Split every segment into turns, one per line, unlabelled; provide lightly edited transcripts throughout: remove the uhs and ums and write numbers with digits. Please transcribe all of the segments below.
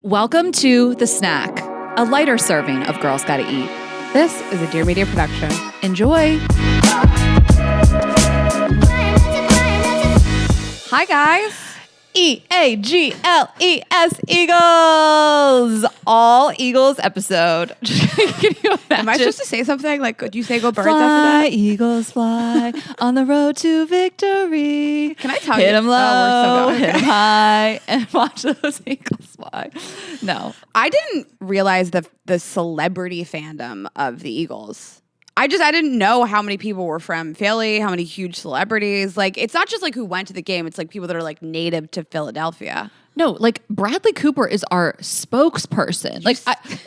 Welcome to The Snack, a lighter serving of Girls Gotta Eat.
This is a Dear Media production.
Enjoy.
Hi, guys.
E-A-G-L-E-S, Eagles. All Eagles episode. Can you imagine?
Am I supposed to say something? Like, could you say go birds
Fly,
after that?
Eagles, fly on the road to victory.
Can I tell you?
Hit them low,
Oh, we're so
hit them high, and watch those Eagles fly. No.
I didn't realize the celebrity fandom of the Eagles. I didn't know how many people were from Philly, how many huge celebrities. Like, it's not just like who went to the game. It's like people that are like native to Philadelphia.
No, like Bradley Cooper is our spokesperson. Like,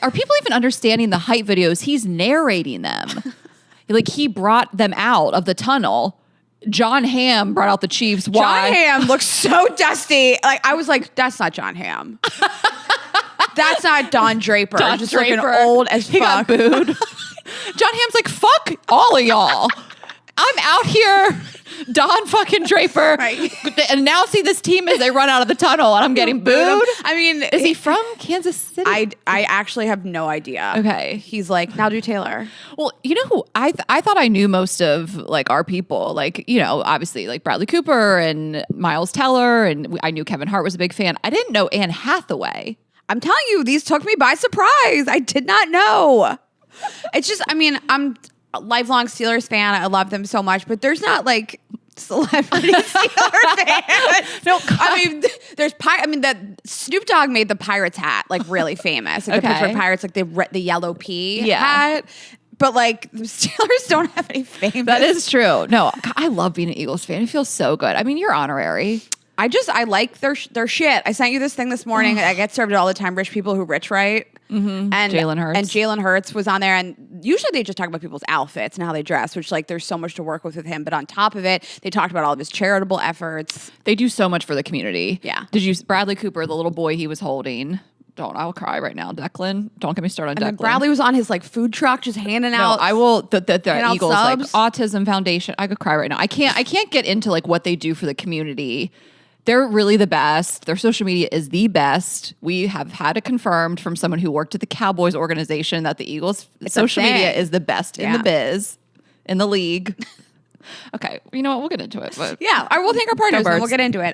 are people even understanding the hype videos? He's narrating them. Like, he brought them out of the tunnel. John Hamm brought out the Chiefs. Why?
John Hamm looks so dusty. Like, I was like, that's not John Hamm. That's not Don Draper.
Don
just
Draper.
looking old as
He
fuck.
got booed. John Hamm's like, fuck all of y'all. I'm out here, Don fucking Draper,
Right.
announcing this team as they run out of the tunnel, and I'm getting booed.
I mean,
Is he from Kansas City?
I actually have no idea.
Okay.
He's like, now do Taylor.
Well, you know who I thought I knew most of, like, our people, like, you know, obviously like Bradley Cooper and Miles Teller, and I knew Kevin Hart was a big fan. I didn't know Anne Hathaway.
I'm telling you, these took me by surprise. I did not know. It's just, I mean, I'm a lifelong Steelers fan. I love them so much, but there's not like celebrity Steelers fans.
No,
I mean, that Snoop Dogg made the Pirates hat like really famous. Like the
Okay.
Pittsburgh Pirates, like the yellow pea
Yeah.
hat. But like the Steelers don't have any famous.
That is true. No, I love being an Eagles fan. It feels so good. I mean, you're honorary.
I like their shit. I sent you this thing this morning. I get served it all the time. Rich people who rich right.
Mm-hmm.
And
Jalen Hurts.
And Jalen Hurts was on there. And usually they just talk about people's outfits and how they dress, which like there's so much to work with him. But on top of it, they talked about all of his charitable efforts.
They do so much for the community.
Yeah.
Did you, Bradley Cooper, the little boy he was holding? I'll cry right now. Declan. Don't get me started on
And
Declan.
then Bradley was on his like food truck just handing
No,
out.
I will. The
out
Eagles like
subs.
Autism Foundation. I could cry right now. I can't get into like what they do for the community. They're really the best. Their social media is the best. We have had it confirmed from someone who worked at the Cowboys organization that the Eagles' social media is the best in the biz, in the league. Okay, you know what? We'll get into it. But
Yeah, I will thank our partners and
birds.
we'll get into it.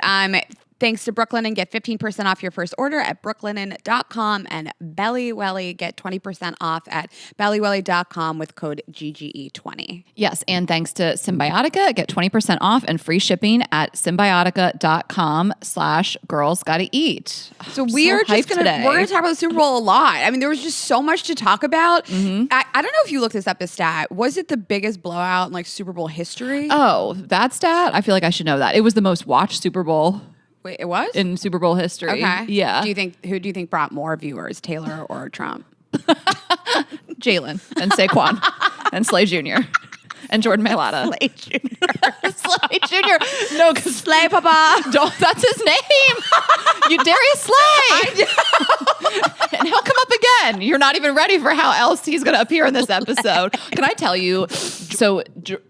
Thanks to Brooklinen, get 15% off your first order at brooklinen.com, and Belly Welly, get 20% off at bellywelly.com with code GGE20.
yes, and thanks to Symbiotica, get 20% off and free shipping at symbiotica.com/girlsgottaeat.
So we're
hyped
going to talk about the Super Bowl a lot. I mean, there was just so much to talk about.
Mm-hmm.
I don't know if you looked this up, this stat. Was it the biggest blowout in like Super Bowl history?
Oh, that stat? I feel like I should know that. It was the most watched Super Bowl
Wait, it was?
in Super Bowl history.
Okay.
Yeah.
Who do you think brought more viewers, Taylor or Trump?
Jalen and Saquon and Slay Jr. and Jordan Mailata.
Slay Jr.
Slay Jr. No, because
Slay Papa.
that's his name. You Darius Slay. And he'll come up again. You're not even ready for how else he's going to appear in this episode. Can I tell you? So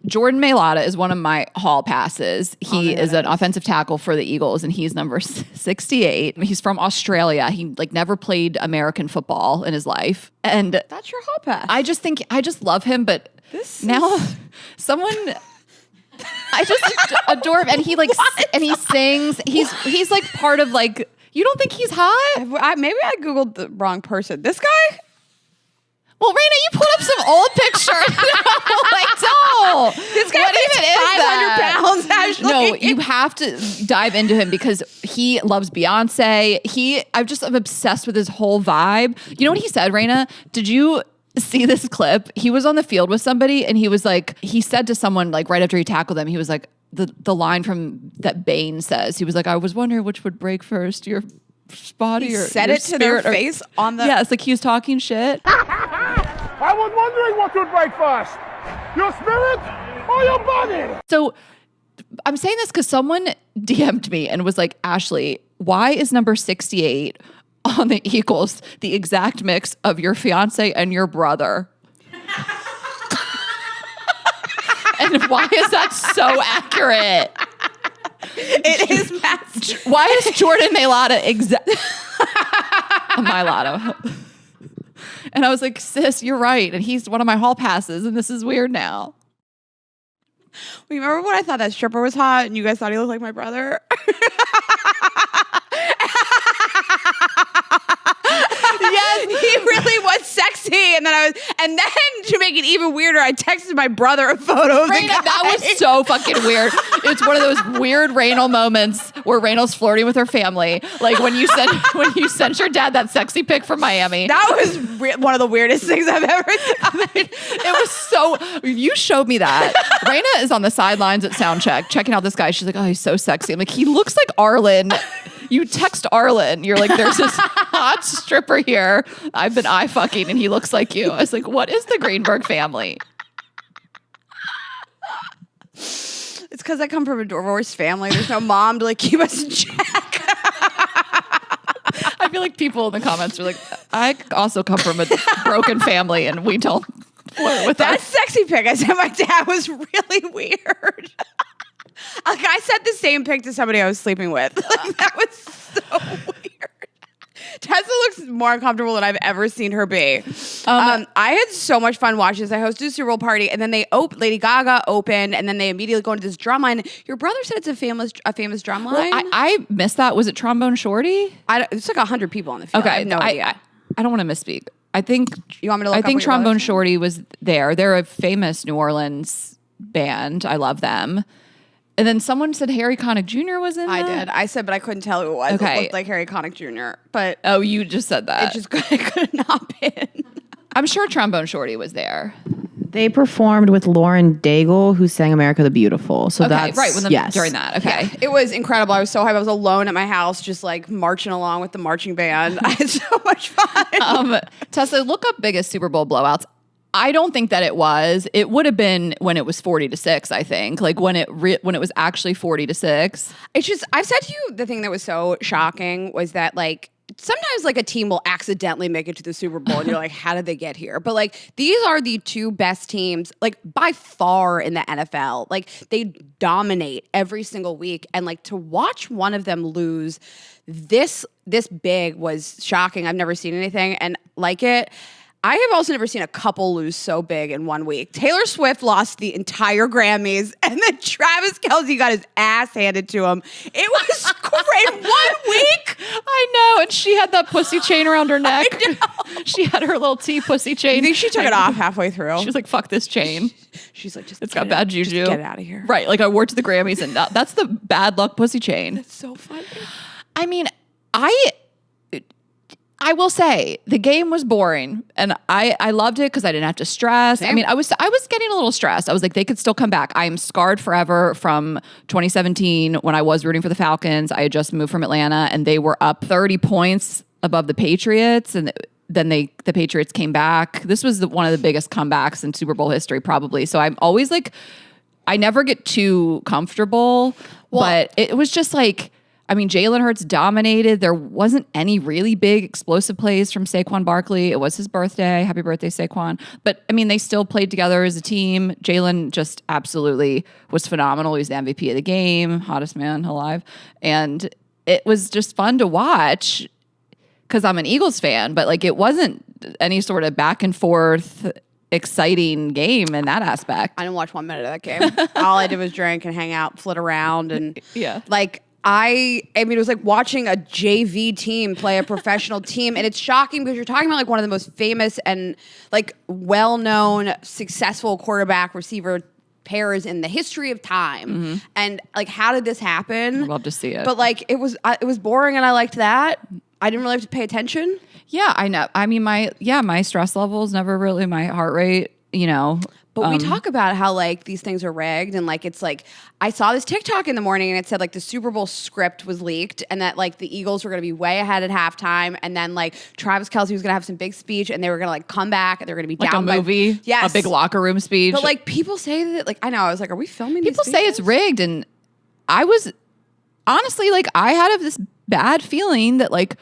Jordan Mailata is one of my hall passes. He is an offensive tackle for the Eagles, and he's number 68. He's from Australia. He like never played American football in his life, and
That's your hall pass.
I just love him. But someone. I just adore him, and he like and he sings. He's like part of like. You don't think he's hot?
Maybe I Googled the wrong person. This guy?
Well, Raina, you put up some old picture. No,
This guy weighs 500 pounds, actually.
No, you have to dive into him because he loves Beyonce. I'm obsessed with his whole vibe. You know what he said, Raina? Did you see this clip? He was on the field with somebody, and he said to someone like right after he tackled them, he was like, the line from that Bane says, he was like, I was wondering which would break first, your body or
said
your
it to their
spirit
face on the...
Yes, like he was talking shit.
I was wondering what would break first, your spirit or your body?
So I'm saying this because someone DM'd me and was like, Ashley, why is number 68 on the Eagles the exact mix of your fiance and your brother? And why is that so accurate?
It is massive.
Why is Jordan Mailata lotto. And I was like, sis, you're right. And he's one of my hall passes, and this is weird now.
Remember when I thought that stripper was hot and you guys thought he looked like my brother? Yes, he really was sexy. And then to make it even weirder, I texted my brother a photo of the guy.
That was so fucking weird. It's one of those weird Raynal moments where Raynal's flirting with her family. Like when you sent your dad that sexy pic from Miami.
That was one of the weirdest things I've ever done.
It was so, you showed me that. Raina is on the sidelines at sound check, checking out this guy. She's like, oh, he's so sexy. I'm like, he looks like Arlen. You text Arlen. You're like, there's this hot stripper here. I've been eye fucking and he looks like you. I was like, what is the Greenberg family?
It's because I come from a divorced family. There's no mom to like keep us in check.
I feel like people in the comments are like, I also come from a broken family and we don't flirt with
that
us.
sexy pic I sent my dad was really weird. Like I sent the same pic to somebody I was sleeping with. Like that was so weird. Tessa looks more uncomfortable than I've ever seen her be. I had so much fun watching this. I hosted a Super Bowl party, and then Lady Gaga opened, and then they immediately go into this drum line. Your brother said it's a famous drum line.
Well, I missed that. Was it Trombone Shorty?
It's like 100 people on the field.
Okay,
I have no idea.
I don't want to misspeak. I think
you want me to look
I
up
think
what your brother
Trombone
said?
Shorty was there. They're a famous New Orleans band. I love them. And then someone said Harry Connick Jr. was in that.
I did. I said, but I couldn't tell who it was.
Okay.
It looked like Harry Connick Jr. But
Oh, you just said that.
it could have not been.
I'm sure Trombone Shorty was there.
They performed with Lauren Daigle, who sang "America the Beautiful." So
Okay,
that's
right.
yes.
During that. Okay.
It was incredible. I was so hyped. I was alone at my house, just like marching along with the marching band. I had so much fun.
Tessa, look up biggest Super Bowl blowouts. I don't think that it was. It would have been when it was 40-6, I think. Like when it was actually 40-6.
It's just, I've said to you, the thing that was so shocking was that like, sometimes like a team will accidentally make it to the Super Bowl and you're like, how did they get here? But like, these are the two best teams, like by far in the NFL. Like they dominate every single week. And like to watch one of them lose this big was shocking. I've never seen anything and like it. I have also never seen a couple lose so big in 1 week. Taylor Swift lost the entire Grammys, and then Travis Kelce got his ass handed to him. It was great. 1 week?
I know. And she had that pussy chain around her neck. I know. She had her little T pussy chain.
You think she took it off halfway through?
She was like, fuck this chain.
She's like, just
it's got bad juju.
Just get it out of here.
Right. Like I wore it to the Grammys, and that's the bad luck pussy chain.
That's so funny.
I mean, I will say the game was boring and I loved it because I didn't have to stress.
Same.
I mean, I was getting a little stressed. I was like, they could still come back. I am scarred forever from 2017 when I was rooting for the Falcons. I had just moved from Atlanta and they were up 30 points above the Patriots. And then the Patriots came back. This was one of the biggest comebacks in Super Bowl history, probably. So I'm always like, I never get too comfortable, but it was just like, I mean, Jalen Hurts dominated. There wasn't any really big explosive plays from Saquon Barkley. It was his birthday. Happy birthday, Saquon. But, I mean, they still played together as a team. Jalen just absolutely was phenomenal. He was the MVP of the game, hottest man alive. And it was just fun to watch because I'm an Eagles fan. But, like, it wasn't any sort of back and forth exciting game in that aspect.
I didn't watch 1 minute of that game. All I did was drink and hang out, flit around. And, like, I mean, it was like watching a JV team play a professional team. And it's shocking because you're talking about like one of the most famous and like well-known, successful quarterback receiver pairs in the history of time. Mm-hmm. And like, how did this happen?
I'd love to see it.
But like, it was boring and I liked that. I didn't really have to pay attention.
Yeah, I know. I mean, my stress levels never really, my heart rate, you know.
But we talk about how like these things are rigged and like it's like I saw this TikTok in the morning and it said like the Super Bowl script was leaked and that like the Eagles were going to be way ahead at halftime and then like Travis Kelce was going to have some big speech and they were going to like come back and they were going to be
like
down
a movie,
yes,
a big locker room speech.
But like people say that like I know I was like, are we filming?
People
these
say it's rigged, and I was honestly like I had this bad feeling that like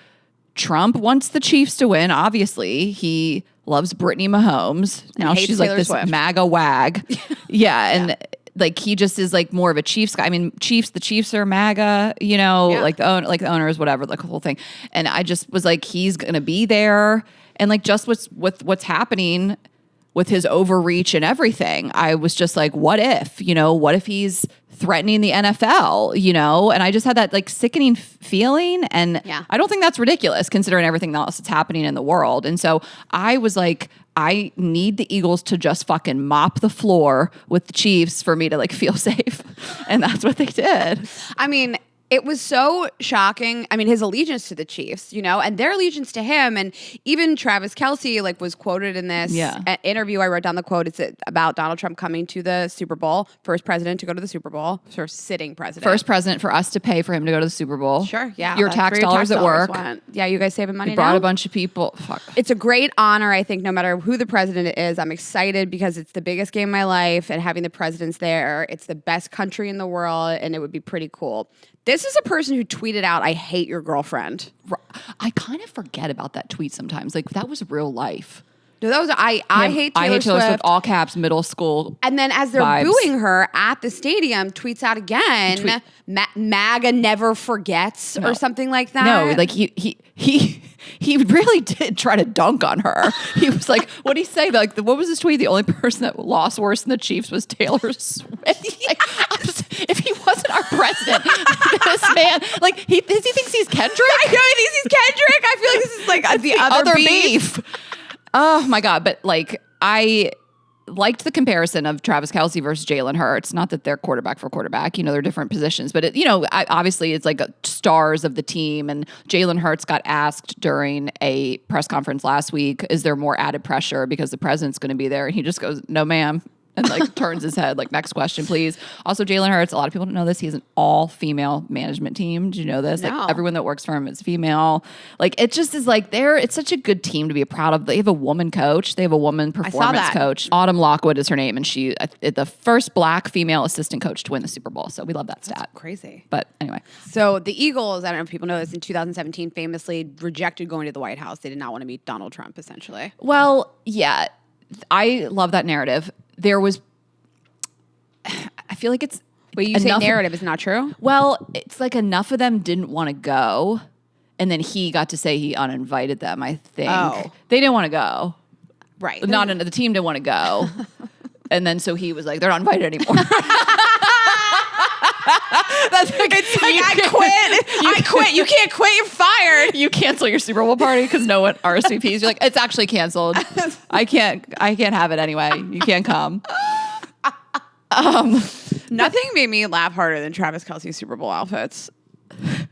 Trump wants the Chiefs to win. Obviously, he loves Brittany Mahomes. Now she's like
Taylor
this
Swift.
MAGA wag. Yeah, and like he just is like more of a Chiefs guy. I mean, the Chiefs are MAGA, you know, like the owners, whatever, like the whole thing. And I just was like, he's gonna be there, and like just what's happening with his overreach and everything, I was just like, what if he's threatening the NFL, you know? And I just had that like sickening feeling. And I don't think that's ridiculous considering everything else that's happening in the world. And so I was like, I need the Eagles to just fucking mop the floor with the Chiefs for me to like feel safe. And that's what they did.
I mean, it was so shocking. I mean, his allegiance to the Chiefs, you know, and their allegiance to him. And even Travis Kelce, like, was quoted in this interview. I wrote down the quote. It's about Donald Trump coming to the Super Bowl. First president to go to the Super Bowl. First sitting president.
First president for us to pay for him to go to the Super Bowl.
Sure, yeah.
Your tax dollars at work.
Yeah, you guys saving money now?
Brought a bunch of people. Fuck.
It's a great honor, I think, no matter who the president is. I'm excited because it's the biggest game of my life, and having the presidents there, it's the best country in the world, and it would be pretty cool. This is a person who tweeted out, "I hate your girlfriend."
I kind of forget about that tweet sometimes. Like, that was real life.
No, that was I hate Taylor Swift,
all caps, middle school.
And then as they're
vibes.
booing her at the stadium, tweets out again, MAGA never forgets or something like that.
No, like he really did try to dunk on her. He was like, what did he say? Like, what was his tweet? The only person that lost worse than the Chiefs was Taylor Swift. Like, if he wasn't our president, this man, like, he thinks he's Kendrick.
I know he thinks he's Kendrick. I feel like this is like the other beef.
Oh my God. But like, I liked the comparison of Travis Kelce versus Jalen Hurts. Not that they're quarterback for quarterback, you know, they're different positions, but obviously it's like stars of the team. And Jalen Hurts got asked during a press conference last week, is there more added pressure because the president's going to be there? And he just goes, no, ma'am. And like turns his head like, next question, please. Also, Jalen Hurts, a lot of people don't know this. He has an all-female management team. Did you know this?
No.
Like, everyone that works for him is female. Like, it just is like it's such a good team to be proud of. They have a woman coach. They have a woman performance coach. Autumn Lockwood is her name. And she the first black female assistant coach to win the Super Bowl. So we love that stat.
That's crazy.
But anyway.
So the Eagles, I don't know if people know this, in 2017 famously rejected going to the White House. They did not want to meet Donald Trump, essentially.
Well, yeah. I love that narrative. I feel like it's...
But you say narrative is not true?
Well, it's like enough of them didn't want to go, and then he got to say he uninvited them, I think.
Oh.
They didn't want to go.
Right.
The team didn't want to go. And then so he was like, they're not invited anymore. That's like,
it's like, I quit. You can't quit. You're fired.
You cancel your Super Bowl party because no one RSVPs. You're like, it's actually canceled. I can't have it anyway. You can't come.
Nothing made me laugh harder than Travis Kelce's Super Bowl outfits.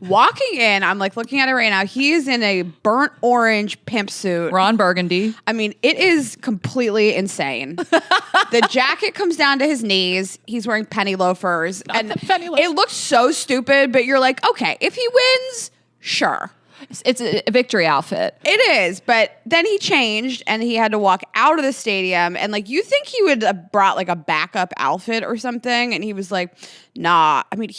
Walking in, I'm like looking at it right now. He is in a burnt orange pimp suit.
Ron Burgundy.
I mean, it is completely insane. The jacket comes down to his knees. He's wearing penny loafers. It looks so stupid, but you're like, okay, if he wins, sure.
It's a victory outfit.
It is, but then he changed and he had to walk out of the stadium, and like, you think he would have brought like a backup outfit or something, and he was like, nah. I mean,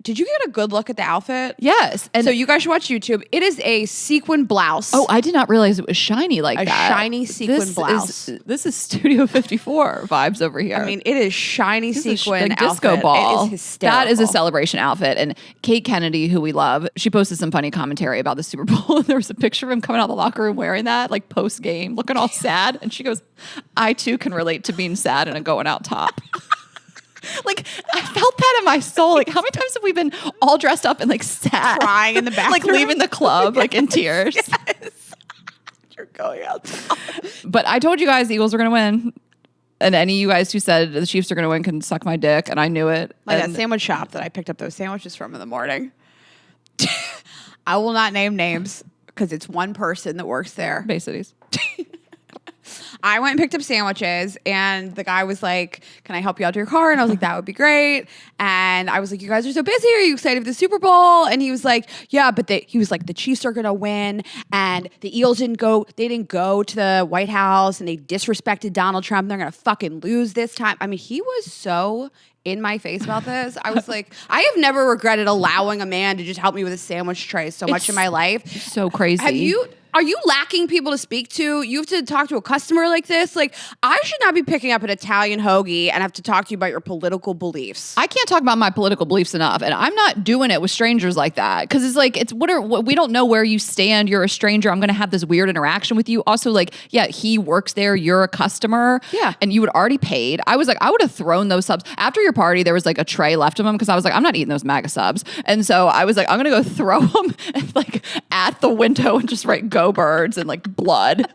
did you get a good look at the outfit?
Yes.
And so you guys should watch YouTube. It is a sequin blouse.
Oh, I did not realize it was shiny like
that. A shiny sequin blouse.
This is Studio 54 vibes over here.
I mean, it is shiny sequin
like disco
outfit.
ball.
It is hysterical.
That is a celebration outfit. And Kate Kennedy, who we love, she posted some funny commentary about the Super Bowl. And there was a picture of him coming out of the locker room wearing that, like post game, looking all sad. And she goes, I too can relate to being sad and a going out top. Like, I felt that in my soul. Like, how many times have we been all dressed up and like sad,
crying in the bathroom,
like leaving the club, like in tears?
Yes. You're going out.
But I told you guys the Eagles are going to win, and any of you guys who said the Chiefs are going to win can suck my dick, and I knew it.
Like that sandwich shop that I picked up those sandwiches from in the morning. I will not name names because it's one person that works there.
Bay Cities.
I went and picked up sandwiches, and the guy was like, can I help you out to your car? And I was like, that would be great. And I was like, you guys are so busy. Are you excited for the Super Bowl? And he was like, yeah, but he was like, the Chiefs are going to win. And the Eagles didn't go to the White House, and they disrespected Donald Trump. They're going to fucking lose this time. I mean, he was so in my face about this. I was like, I have never regretted allowing a man to just help me with a sandwich tray so much in my life.
So crazy.
are you lacking people to speak to? You have to talk to a customer like this? Like, I should not be picking up an Italian hoagie and have to talk to you about your political beliefs.
I can't talk about my political beliefs enough, and I'm not doing it with strangers like that because it's like we don't know where you stand. You're a stranger. I'm going to have this weird interaction with you. Also, like, yeah, he works there. You're a customer.
Yeah,
and you had already paid. I was like, I would have thrown those subs after your party. There was like a tray left of them because I was like, I'm not eating those MAGA subs, and so I was like, I'm going to go throw them like at the window and just write "Go Birds" and like blood.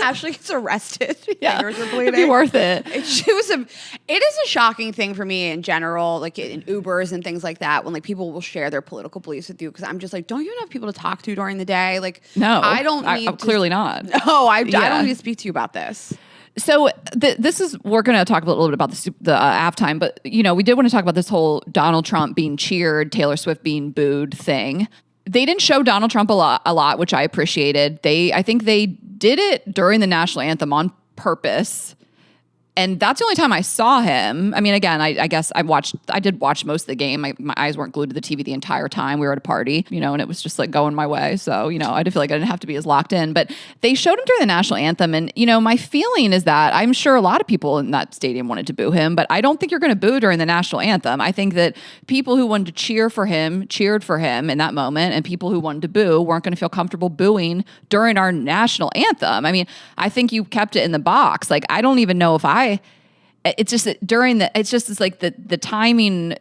Ashley gets arrested.
Yeah,
fingers are bleeding.
it'd be worth it.
It is a shocking thing for me in general, like in Ubers and things like that, when like people will share their political beliefs with you. Because I'm just like, don't you have people to talk to during the day? Like,
no,
I don't need.
Clearly not.
No, I don't need to speak to you about this.
So we're going to talk a little bit about the halftime, but we did want to talk about this whole Donald Trump being cheered, Taylor Swift being booed thing. They didn't show Donald Trump a lot, which I appreciated. I think they did it during the national anthem on purpose. And that's the only time I saw him. I mean, again, I guess I did watch most of the game. My eyes weren't glued to the TV the entire time. We were at a party, and it was just like going my way. So, I did feel like I didn't have to be as locked in. But they showed him during the national anthem. And, my feeling is that I'm sure a lot of people in that stadium wanted to boo him, but I don't think you're going to boo during the national anthem. I think that people who wanted to cheer for him cheered for him in that moment, and people who wanted to boo weren't going to feel comfortable booing during our national anthem. I mean, I think you kept it in the box. Like, I don't even know if it's just that it's like the timing.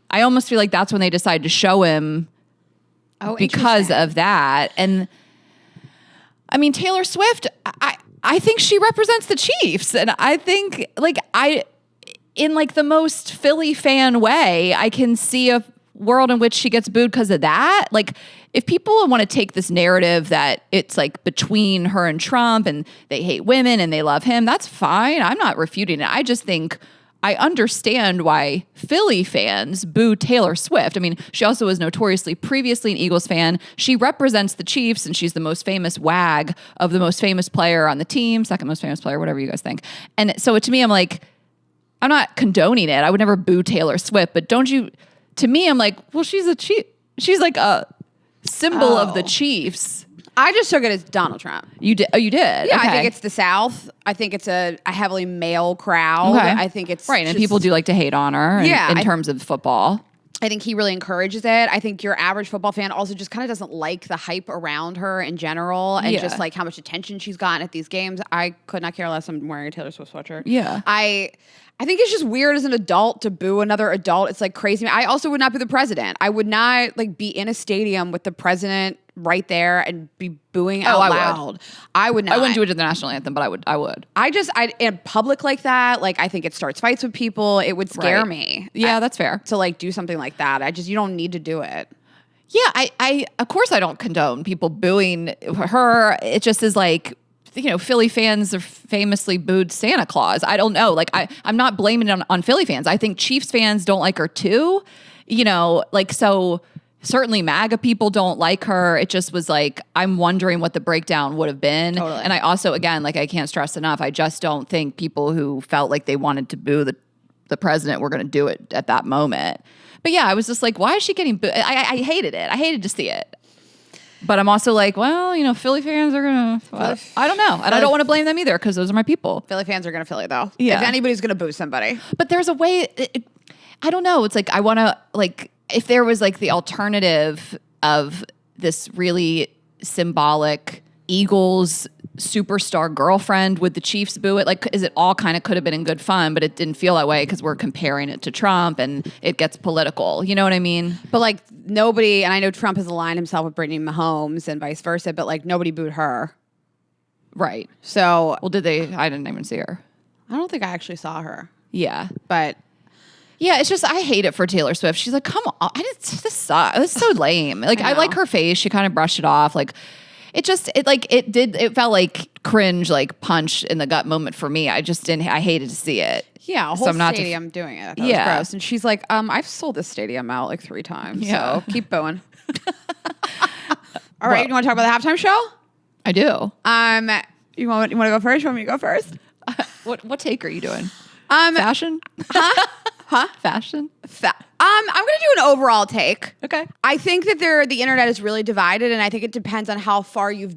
I almost feel like that's when they decided to show him because of that. And I mean, Taylor Swift, I think she represents the Chiefs. And I think in like the most Philly fan way, I can see a world in which she gets booed because of that. Like, if people want to take this narrative that it's like between her and Trump and they hate women and they love him, that's fine. I'm not refuting it. I just think I understand why Philly fans boo Taylor Swift. I mean, she also was notoriously previously an Eagles fan. She represents the Chiefs, and she's the most famous wag of the most famous player on the team, second most famous player, whatever you guys think. And so to me, I'm like, I'm not condoning it. I would never boo Taylor Swift, but to me, I'm like, well, she's a Chief. She's like a symbol of the Chiefs.
I just took it as Donald Trump.
You did? Oh, you did?
Yeah,
okay.
I think it's the South. I think it's a heavily male crowd.
Okay.
I think it's
right, and people do like to hate on her. In terms of football.
I think he really encourages it. I think your average football fan also just kind of doesn't like the hype around her in general, and just like how much attention she's gotten at these games. I could not care less. I'm wearing a Taylor Swift sweatshirt.
Yeah.
I think it's just weird as an adult to boo another adult. It's like crazy. I also would not be the president. I would not like be in a stadium with the president right there and be booing out loud. I would not.
I wouldn't do it to the national anthem, but I would.
I in public like that, like I think it starts fights with people. It would scare me.
Yeah, that's fair.
To like do something like that. You don't need to do it.
Yeah, I of course I don't condone people booing her. It just is like, Philly fans are famously booed Santa Claus. I don't know. Like, I'm not blaming it on Philly fans. I think Chiefs fans don't like her too. So certainly MAGA people don't like her. It just was like, I'm wondering what the breakdown would have been.
Totally.
And I also, again, like I can't stress enough, I just don't think people who felt like they wanted to boo the president were going to do it at that moment. But yeah, I was just like, why is she getting booed? I hated it. I hated to see it. But I'm also like, well, Philly fans are going to, I don't know. And I don't want to blame them either because those are my people.
Philly fans are going to Philly though.
Yeah.
If anybody's going to boo somebody.
But there's a way, I don't know. It's like, I want to, like, if there was like the alternative of this really symbolic Eagles superstar girlfriend, would the Chiefs boo it? Like, is it all kind of could have been in good fun, but it didn't feel that way because we're comparing it to Trump and it gets political. You know what I mean?
But like nobody, and I know Trump has aligned himself with Brittany Mahomes and vice versa, but like nobody booed her.
Right.
So,
well, did they? I didn't even see her.
I don't think I actually saw her.
Yeah.
But
yeah, it's just, I hate it for Taylor Swift. She's like, come on. This sucks. This is so lame. Like, I like her face. She kind of brushed it off. Like, it felt like cringe, like punch in the gut moment for me. I hated to see it.
Yeah, a whole stadium doing it. That was gross. And she's like, I've sold this stadium out like 3 times.
Yeah.
So keep booing. All right, you want to talk about the halftime show?
I do.
You want to go first? You want me to go first?
What take are you doing? Fashion?
Huh?
Fashion?
I'm going to do an overall take.
Okay.
I think that the internet is really divided, and I think it depends on how far you've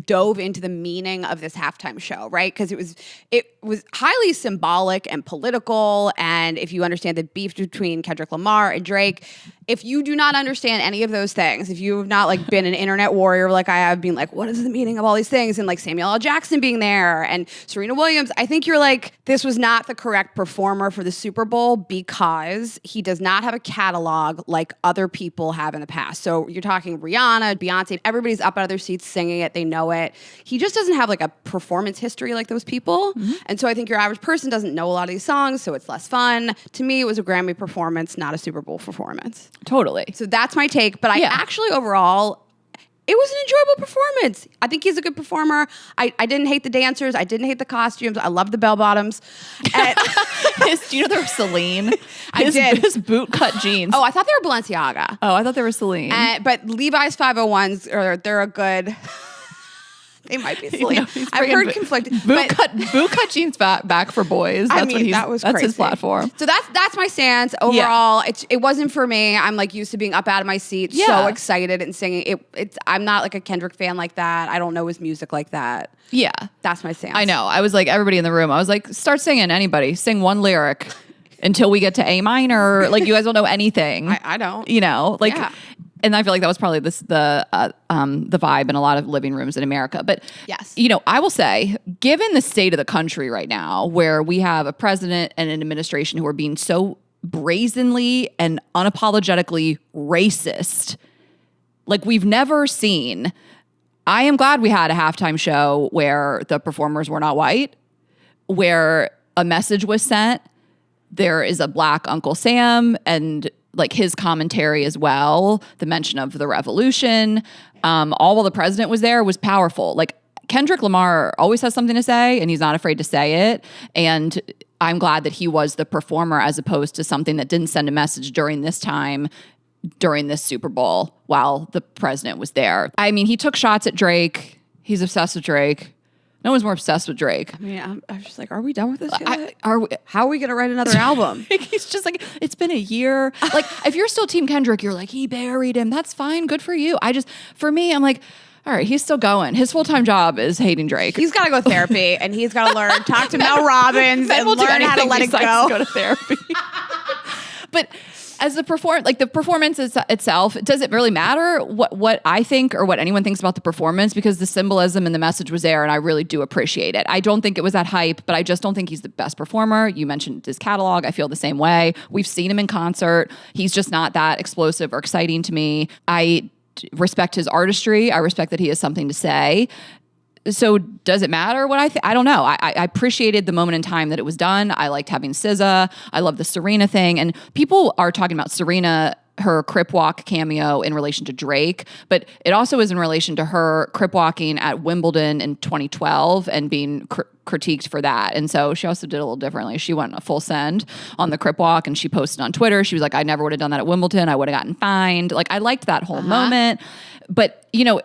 dove into the meaning of this halftime show, right? Because it was highly symbolic and political, and if you understand the beef between Kendrick Lamar and Drake, if you do not understand any of those things, if you have not like been an internet warrior like I have, being like, what is the meaning of all these things, and like Samuel L. Jackson being there and Serena Williams, I think you're like, this was not the correct performer for the Super Bowl because he does not have a catalog like other people have in the past. So you're talking Rihanna, Beyonce, everybody's up out of their seats singing it, they know it. He just doesn't have like a performance history like those people. Mm-hmm. And so I think your average person doesn't know a lot of these songs, so it's less fun. To me, it was a Grammy performance, not a Super Bowl performance.
Totally.
So that's my take. But I actually overall, it was an enjoyable performance. I think he's a good performer. I didn't hate the dancers. I didn't hate the costumes. I loved the bell bottoms. And
Do you know they were Celine?
I did.
His boot cut jeans.
Oh, I thought they were Balenciaga.
Oh, I thought they were Celine.
But Levi's 501s, they're a good... They might be Celine. I've heard conflicting.
Boot cut jeans back for boys. That's
that was
that's
crazy.
his platform.
So that's my stance overall. It wasn't for me. I'm like used to being up out of my seat, so excited and singing. I'm not like a Kendrick fan like that. I don't know his music like that.
Yeah,
that's my stance.
I know. I was like everybody in the room. I was like, start singing. Anybody sing one lyric until we get to A minor. Like you guys don't know anything.
I don't.
You know, like. Yeah. And I feel like that was probably the vibe in a lot of living rooms in America. But,
yes,
you know, I will say, given the state of the country right now, where we have a president and an administration who are being so brazenly and unapologetically racist, like we've never seen, I am glad we had a halftime show where the performers were not white, where a message was sent. There is a black Uncle Sam and like his commentary as well, the mention of the revolution, all while the president was there was powerful. Like Kendrick Lamar always has something to say and he's not afraid to say it. And I'm glad that he was the performer as opposed to something that didn't send a message during this time, during this Super Bowl while the president was there. I mean, he took shots at Drake. He's obsessed with Drake. No one's more obsessed with Drake.
I mean, I'm just like, are we done with this yet?
How
are we going to write another album?
He's just like, it's been a year. Like, if you're still Team Kendrick, you're like, he buried him. That's fine. Good for you. For me, I'm like, all right, he's still going. His full-time job is hating Drake.
He's got to go to therapy, and he's got to learn, talk to Mel Robbins, and learn how to let it go.
Go to therapy. But as the performance itself, does it really matter what I think or what anyone thinks about the performance? Because the symbolism and the message was there, and I really do appreciate it. I don't think it was that hype, but I just don't think he's the best performer. You mentioned his catalog. I feel the same way. We've seen him in concert. He's just not that explosive or exciting to me. I respect his artistry. I respect that he has something to say. So does it matter what I think? I don't know. I appreciated the moment in time that it was done. I liked having SZA. I love the Serena thing. And people are talking about Serena, her Crip Walk cameo in relation to Drake, but it also is in relation to her Crip Walking at Wimbledon in 2012 and being critiqued for that. And so she also did a little differently. She went a full send on the Crip Walk and she posted on Twitter. She was like, I never would have done that at Wimbledon. I would have gotten fined. Like, I liked that whole moment. But, you know,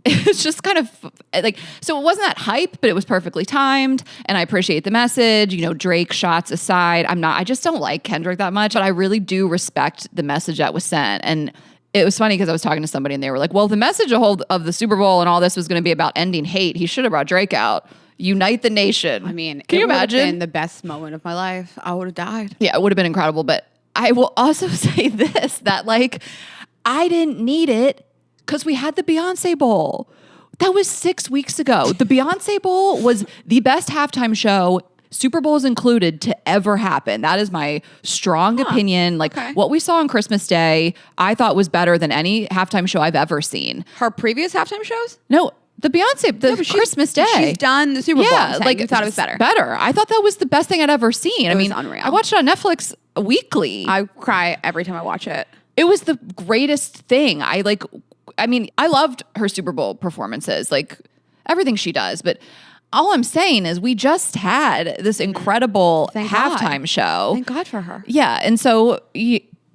it's just kind of like, so it wasn't that hype, but it was perfectly timed. And I appreciate the message, you know, Drake shots aside. I just don't like Kendrick that much, but I really do respect the message that was sent. And it was funny because I was talking to somebody and they were like, well, the message of the Super Bowl and all this was going to be about ending hate. He should have brought Drake out. Unite the nation.
I mean,
can you imagine?
It would have been the best moment of my life. I would have died.
Yeah, it would have been incredible. But I will also say this, that like, I didn't need it because we had the Beyonce Bowl. That was 6 weeks ago. The Beyonce Bowl was the best halftime show, Super Bowls included, to ever happen. That is my strong opinion. Like, what we saw on Christmas Day, I thought was better than any halftime show I've ever seen.
Her previous halftime shows?
No, the Beyonce, Christmas Day.
She's done the Super Bowl.
Yeah, like,
you thought it was better.
Better. I thought that was the best thing I'd ever seen.
It was unreal.
I watched it on Netflix weekly.
I cry every time I watch it.
It was the greatest thing. I loved her Super Bowl performances, like everything she does. But all I'm saying is we just had this incredible halftime show.
Thank God for her.
Yeah. And so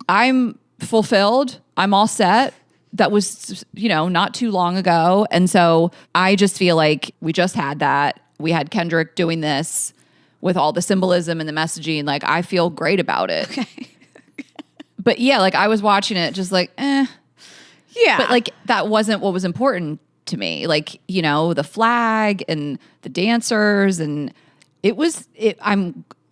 I'm fulfilled. I'm all set. That was, not too long ago. And so I just feel like we just had that. We had Kendrick doing this with all the symbolism and the messaging. Like, I feel great about it.
Okay.
But yeah, like I was watching it just like,
Yeah.
But like that wasn't what was important to me. Like, you know, the flag and the dancers and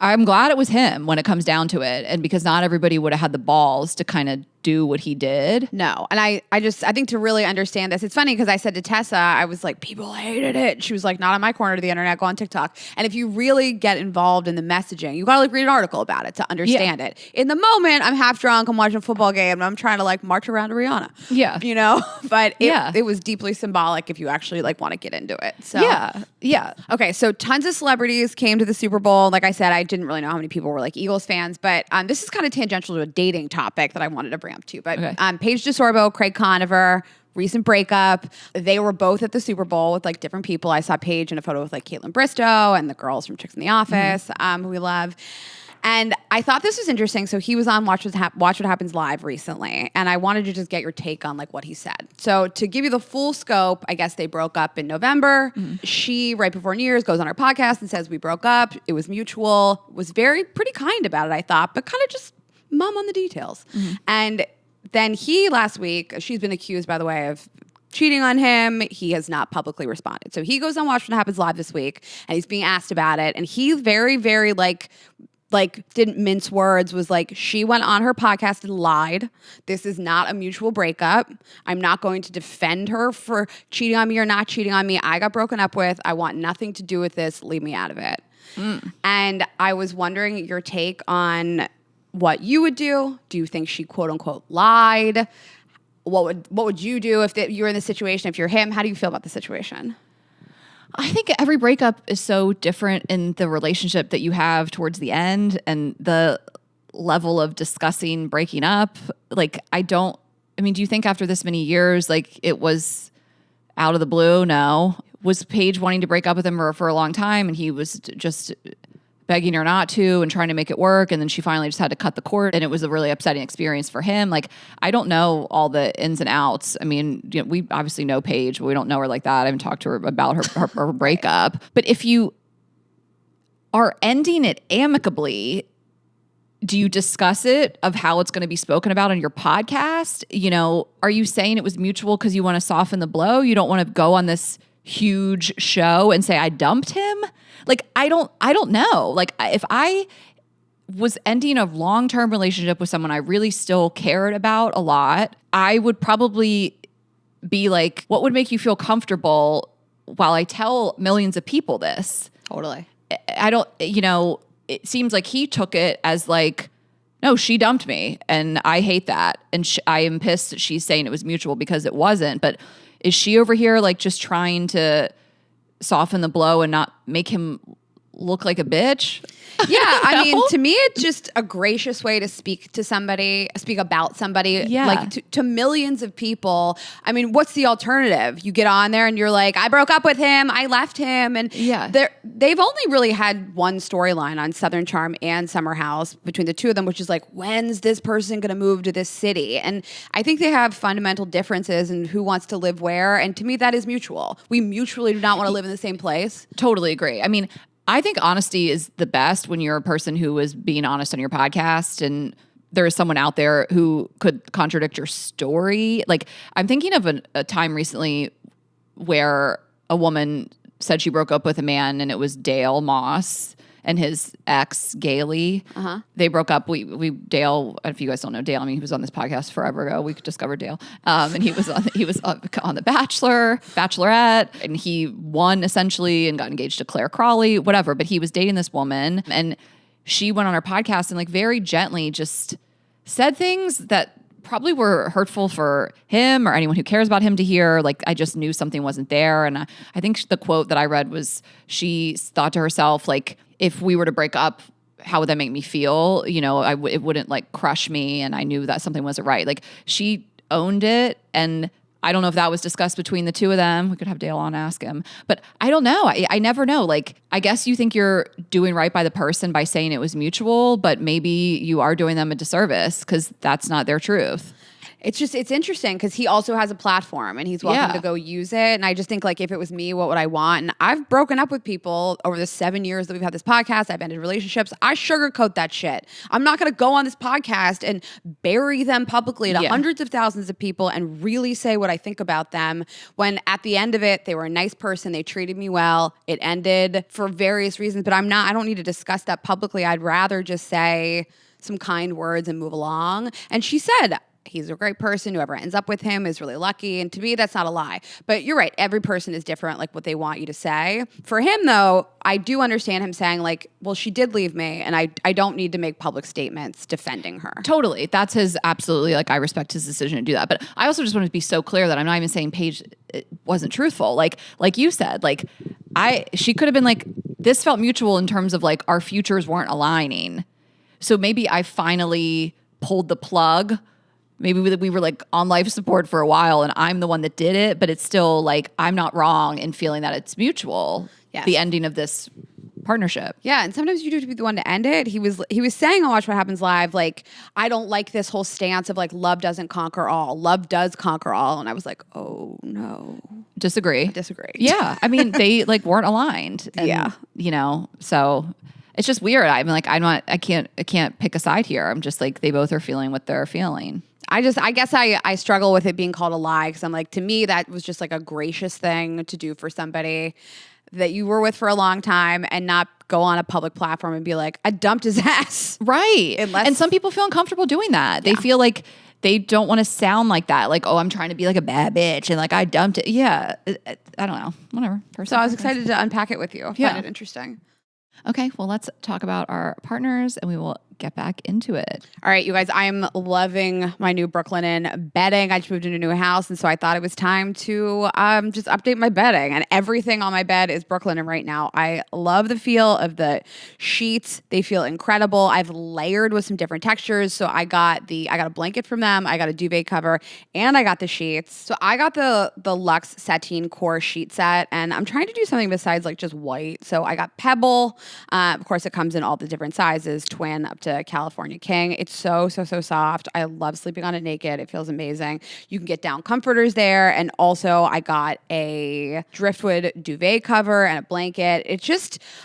I'm glad it was him when it comes down to it. And because not everybody would have had the balls to kind of do what he did.
No. And I think to really understand this, it's funny because I said to Tessa, I was like, people hated it. She was like, not on my corner of the internet, go on TikTok. And if you really get involved in the messaging, you gotta like read an article about it to understand it. In the moment, I'm half drunk, I'm watching a football game, and I'm trying to like march around to Rihanna.
Yeah.
You know? But it was deeply symbolic if you actually like want to get into it. So
Yeah.
Okay, so tons of celebrities came to the Super Bowl. Like I said, I didn't really know how many people were like Eagles fans, but this is kind of tangential to a dating topic that I wanted to bring up too. But Paige DeSorbo, Craig Conover, recent breakup. They were both at the Super Bowl with like different people. I saw Paige in a photo with like Caitlin Bristow and the girls from Chicks in the Office, who we love. And I thought this was interesting. So he was on Watch What Happens Live recently, and I wanted to just get your take on like what he said. So to give you the full scope, I guess they broke up in November. She, right before New Year's, goes on her podcast and says, we broke up. It was mutual. Was pretty kind about it, I thought, but kind of just mum on the details. And then he last week, she's been accused, by the way, of cheating on him. He has not publicly responded. So he goes on Watch What Happens Live this week, and he's being asked about it. And he's very, very like didn't mince words, was like, she went on her podcast and lied. This is not a mutual breakup. I'm not going to defend her for cheating on me or not cheating on me. I got broken up with. I want nothing to do with this. Leave me out of it. And I was wondering your take on what you would do. Do you think she quote unquote lied? What would you do if you were in this situation? If you're him, how do you feel about the situation?
I think every breakup is so different in the relationship that you have towards the end and the level of discussing breaking up. Like, do you think after this many years, like it was out of the blue? No. Was Paige wanting to break up with him for a long time and he was just begging her not to and trying to make it work, and then she finally just had to cut the cord, and it was a really upsetting experience for him. Like, I don't know all the ins and outs. I mean, you know, we obviously know Paige, but we don't know her like that. I haven't talked to her about her breakup. But if you are ending it amicably, do you discuss it of how it's going to be spoken about on your podcast? You know, are you saying it was mutual because you want to soften the blow? You don't want to go on this huge show and say, I dumped him? Like, I don't know. Like, if I was ending a long-term relationship with someone I really still cared about a lot, I would probably be like, what would make you feel comfortable while I tell millions of people this?
Totally.
It seems like he took it as like, no, she dumped me and I hate that. And I am pissed that she's saying it was mutual because it wasn't. But is she over here like just trying to soften the blow and not make him look like a bitch?
Yeah, I mean, to me, it's just a gracious way to speak about somebody, like to millions of people. I mean, what's the alternative? You get on there and you're like, I broke up with him, I left him, and they've only really had one storyline on Southern Charm and Summer House between the two of them, which is like, when's this person going to move to this city? And I think they have fundamental differences in who wants to live where, and to me, that is mutual. We mutually do not want to live in the same place.
Totally agree. I mean, I think honesty is the best when you're a person who is being honest on your podcast and there is someone out there who could contradict your story. Like, I'm thinking of a time recently where a woman said she broke up with a man and it was Dale Moss and his ex, Gailey. They broke up. Dale, if you guys don't know Dale, I mean, he was on this podcast forever ago. We discovered Dale. And he was on The Bachelor, Bachelorette, and he won essentially and got engaged to Claire Crawley, whatever. But he was dating this woman and she went on her podcast and like very gently just said things that probably were hurtful for him or anyone who cares about him to hear. Like, I just knew something wasn't there. And I think the quote that I read was she thought to herself, like, if we were to break up, how would that make me feel? You know, it wouldn't like crush me. And I knew that something wasn't right. Like, she owned it. And I don't know if that was discussed between the two of them. We could have Dale on, ask him. But I don't know. I never know. Like, I guess you think you're doing right by the person by saying it was mutual, but maybe you are doing them a disservice because that's not their truth.
It's interesting because he also has a platform and he's welcome to go use it. And I just think like if it was me, what would I want? And I've broken up with people over the 7 years that we've had this podcast. I've ended relationships. I sugarcoat that shit. I'm not going to go on this podcast and bury them publicly to hundreds of thousands of people and really say what I think about them when at the end of it, they were a nice person. They treated me well. It ended for various reasons, but I don't need to discuss that publicly. I'd rather just say some kind words and move along. And she said, he's a great person. Whoever ends up with him is really lucky. And to me, that's not a lie. But you're right. Every person is different, like what they want you to say. For him, though, I do understand him saying like, well, she did leave me and I don't need to make public statements defending her.
Totally. That's his absolutely, like I respect his decision to do that. But I also just want to be so clear that I'm not even saying Paige wasn't truthful. Like you said, like she could have been like, this felt mutual in terms of like our futures weren't aligning. So maybe I finally pulled the plug. Maybe we were like on life support for a while and I'm the one that did it, but it's still like I'm not wrong in feeling that it's mutual, the ending of this partnership.
Yeah, and sometimes you do have to be the one to end it. He was saying on Watch What Happens Live, like, I don't like this whole stance of like love doesn't conquer all. Love does conquer all. And I was like, oh no.
Disagree.
I disagree.
Yeah. I mean, they like weren't aligned. And,
yeah.
You know, so it's just weird. I'm like, I can't pick a side here. I'm just like, they both are feeling what they're feeling.
I guess I struggle with it being called a lie because I'm like, to me, that was just like a gracious thing to do for somebody that you were with for a long time and not go on a public platform and be like, I dumped his ass.
Right. And some people feel uncomfortable doing that. They feel like they don't want to sound like that. Like, oh, I'm trying to be like a bad bitch and like I dumped it. Yeah. I don't know. Whatever.
So I was excited to unpack it with you. I find it interesting.
Okay. Well, let's talk about our partners and we will get back into it.
All right, you guys, I'm loving my new Brooklinen bedding. I just moved into a new house, and so I thought it was time to just update my bedding. And everything on my bed is Brooklinen right now. I love the feel of the sheets. They feel incredible. I've layered with some different textures. So I got a blanket from them. I got a duvet cover, and I got the sheets. So I got the Luxe Sateen Core sheet set, and I'm trying to do something besides like just white. So I got Pebble. Of course, it comes in all the different sizes, twin up to California King. It's so soft. I love sleeping on it naked. It feels amazing. You can get down comforters there. And also I got a driftwood duvet cover and a blanket.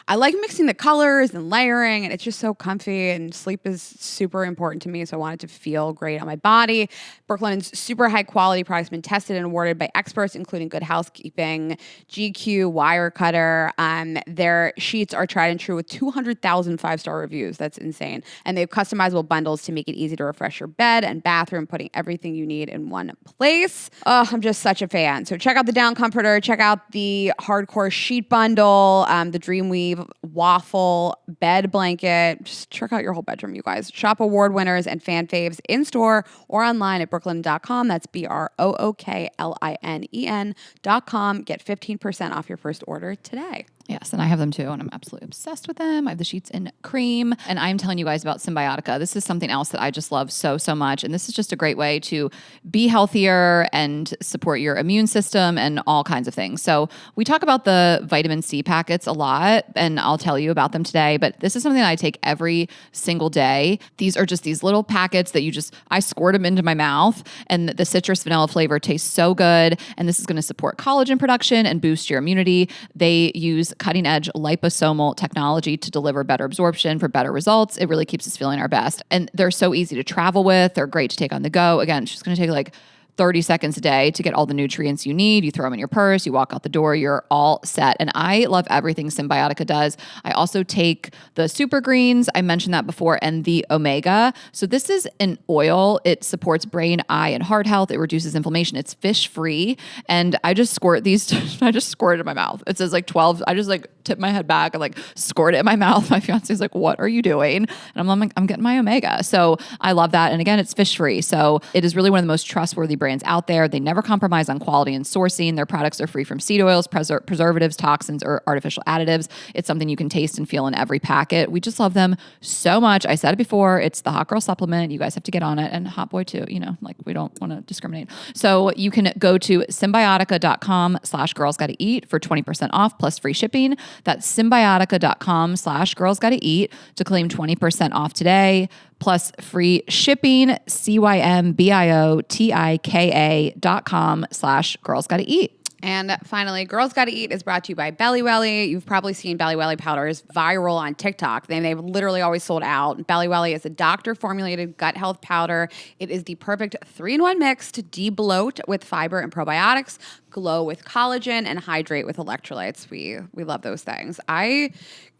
I like mixing the colors and layering, and it's just so comfy, and sleep is super important to me. So I want it to feel great on my body. Brooklinen's super high quality products been tested and awarded by experts, including Good Housekeeping, GQ, Wirecutter. Their sheets are tried and true with 200,000 5-star reviews. That's insane. And they have customizable bundles to make it easy to refresh your bed and bathroom, putting everything you need in one place. Oh, I'm just such a fan. So check out the down comforter, check out the hardcore sheet bundle, the Dreamweave waffle bed blanket. Just check out your whole bedroom, you guys. Shop award winners and fan faves in store or online at brooklinen.com. That's BROOKLINEN.com. Get 15% off your first order today.
Yes, and I have them too, and I'm absolutely obsessed with them. I have the sheets in cream, and I'm telling you guys about Symbiotica. This is something else that I just love so much, and this is just a great way to be healthier and support your immune system and all kinds of things. So we talk about the vitamin C packets a lot, and I'll tell you about them today, but this is something that I take every single day. These are just these little packets that I squirt them into my mouth, and the citrus vanilla flavor tastes so good, and this is going to support collagen production and boost your immunity. They use cutting-edge liposomal technology to deliver better absorption for better results. It really keeps us feeling our best. And they're so easy to travel with. They're great to take on the go. Again, it's just going to take like 30 seconds a day to get all the nutrients you need. You throw them in your purse, you walk out the door, you're all set. And I love everything Symbiotica does. I also take the super greens, I mentioned that before, and the omega. So this is an oil. It supports brain, eye, and heart health. It reduces inflammation. It's fish free. And I just squirt these, I just squirt it in my mouth. It says like 12, I just like tip my head back and like squirt it in my mouth. My fiance's like, what are you doing? And I'm like, I'm getting my omega. So I love that. And again, it's fish free. So it is really one of the most trustworthy brands out there. They never compromise on quality and sourcing. Their products are free from seed oils, preservatives, toxins, or artificial additives. It's something you can taste and feel in every packet. We just love them so much. I said it before, it's the hot girl supplement. You guys have to get on it, and hot boy too, like we don't want to discriminate. So you can go to symbiotica.com/girlsgottaeat for 20% off plus free shipping. That's symbiotica.com/girlsgottaeat to claim 20% off today, plus free shipping, symbiotika.com/girlsgottaeat.
And finally, Girls Gotta Eat is brought to you by Belly Welly. You've probably seen Belly Welly powders viral on TikTok. They've literally always sold out. Belly Welly is a doctor-formulated gut health powder. It is the perfect 3-in-1 mix to de-bloat with fiber and probiotics, glow with collagen, and hydrate with electrolytes. We love those things. I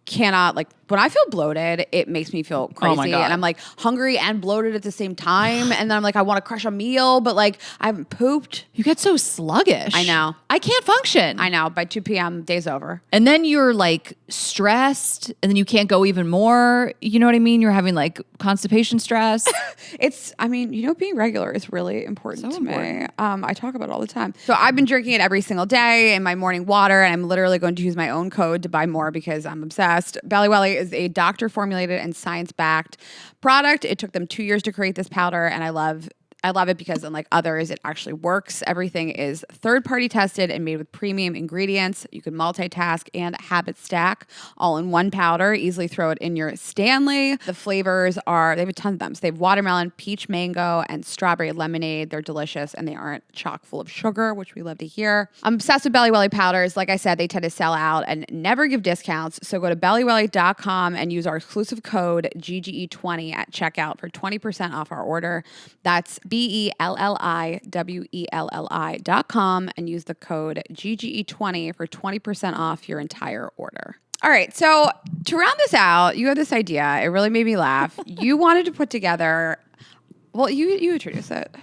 cannot, like, when I feel bloated, it makes me feel crazy.
Oh my God.
And I'm like hungry and bloated at the same time. And then I'm like, I want to crush a meal, but like I haven't pooped.
You get so sluggish.
I know.
I can't function.
I know. By 2 p.m., day's over.
And then you're like stressed, and then you can't go even more. You know what I mean? You're having like constipation stress.
Being regular is really important
So
to
important.
me. I talk about it all the time. So I've been drinking it every single day in my morning water, and I'm literally going to use my own code to buy more because I'm obsessed. Belly Welly is a doctor-formulated and science-backed product. It took them 2 years to create this powder, and I love it because, unlike others, it actually works. Everything is third-party tested and made with premium ingredients. You can multitask and habit stack all in one powder. Easily throw it in your Stanley. The flavors they have a ton of them. So they have watermelon, peach mango, and strawberry lemonade. They're delicious, and they aren't chock full of sugar, which we love to hear. I'm obsessed with Belly Welly powders. Like I said, they tend to sell out and never give discounts. So go to bellywelly.com and use our exclusive code GGE20 at checkout for 20% off our order. That's BELLIWELLI.com and use the code GGE20 for 20% off your entire order. All right, so to round this out, you had this idea. It really made me laugh. You wanted to put together, well, you introduce it.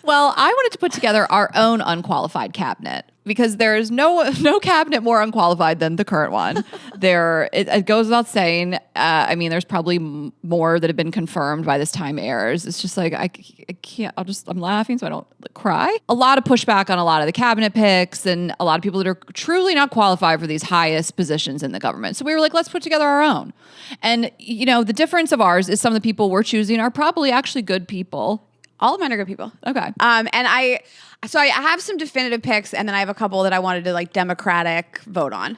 Well, I wanted to put together our own unqualified cabinet because there's no cabinet more unqualified than the current one. It goes without saying. There's probably more that have been confirmed by this time airs. It's just like I can't. I'm laughing so I don't cry. A lot of pushback on a lot of the cabinet picks, and a lot of people that are truly not qualified for these highest positions in the government. So we were like, let's put together our own. And the difference of ours is some of the people we're choosing are probably actually good people.
All of mine are good people.
Okay.
And I have some definitive picks, and then I have a couple that I wanted to like democratic vote on.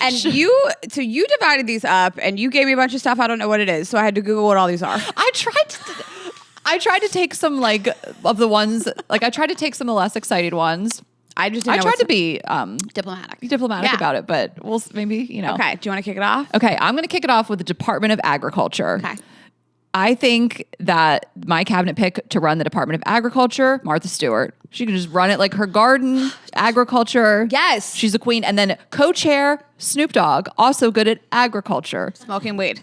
And you divided these up, and you gave me a bunch of stuff. I don't know what it is, so I had to Google what all these are.
I tried to take some like of the ones, like I tried to take some of the less excited ones.
I tried
to be
diplomatic
about it, but we'll maybe.
Okay. Do you want to kick it off?
Okay, I'm going to kick it off with the Department of Agriculture.
Okay.
I think that my cabinet pick to run the Department of Agriculture, Martha Stewart. She can just run it like her garden, agriculture.
Yes.
She's a queen. And then co-chair, Snoop Dogg, also good at agriculture.
Smoking weed.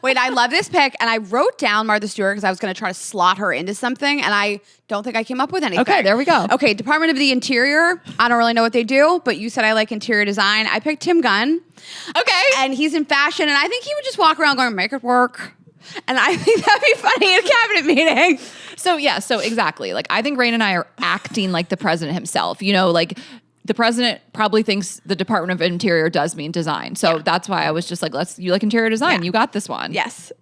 Wait, I love this pick, and I wrote down Martha Stewart because I was going to try to slot her into something, and I don't think I came up with anything.
Okay, there we go.
Okay, Department of the Interior. I don't really know what they do, but you said I like interior design. I picked Tim Gunn.
Okay.
And he's in fashion, and I think he would just walk around going, make it work. And I think that'd be funny at a cabinet meeting.
So exactly. Like I think Rain and I are acting like the president himself. Like the president probably thinks the Department of Interior does mean design. So that's why I was just like, you like interior design. Yeah. You got this one.
Yes.